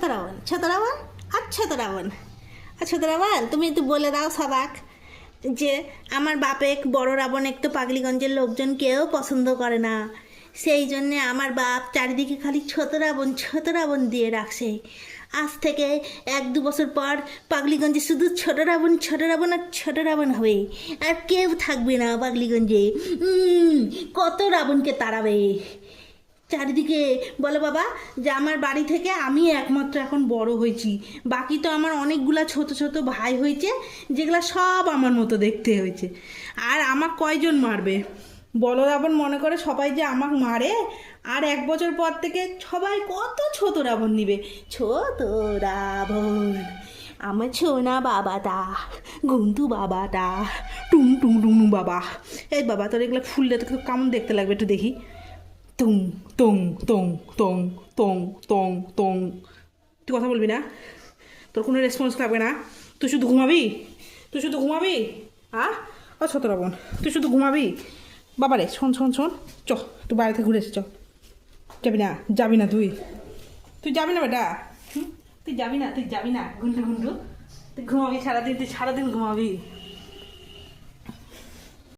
তো রাবণ, ছোট রাবণ, আচ্ছা তো রাবণ, আচ্ছা তো রাবণ, তুমি একটু বলে দাও সবাক যে আমার বাপে বড় রাবণ একটু পাগলিগঞ্জের লোকজন কেউ পছন্দ করে না, সেই জন্যে আমার বাপ চারিদিকে খালি ছোট রাবণ দিয়ে রাখছে। আজ থেকে 1-2 বছর পর পাগলিগঞ্জে শুধু ছোট রাবণ আর ছোট রাবণ হবে, আর কেউ থাকবে না পাগলিগঞ্জে। কত রাবণকে তাড়াবে চারিদিকে। বলো বাবা যে আমার বাড়ি থেকে আমি একমাত্র এখন বড় হয়েছি, বাকি তো আমার অনেকগুলা ছোট ছোট ভাই হয়েছে, যেগুলা সব আমার মতো দেখতে হয়েছে। আর আমার কয়জন মারবে বলো রাবণ? মনে করে সবাই যে আমাকে মারে, আর 1 বছর পর থেকে সবাই কত ছোট রাবণ নিবে। ছোট রাবণ আমার ছোনা বাবাটা, গুন্টু বাবাটা, টুং টুং টুং বাবা। এই বাবা তোর এগুলো ফুললে তো কেমন দেখতে লাগবে একটু দেখি। তুং তুং তুং তুং তুং তুং তুং। তুই কথা বলবি না? তোর কোনো রেসপন্স থাকবে না? তুই শুধু ঘুমাবি? হ্যাঁ ও ছোট রাবণ, তুই শুধু ঘুমাবি? বাবারে শোন শোন শোন, চ তুই বাইরে থেকে ঘুরে এসে চ। যাবি না তুই যাবি না বেটা? তুই যাবি না গুন্ডু, তুই ঘুমাবি সারাদিন, তুই সারাদিন ঘুমাবি।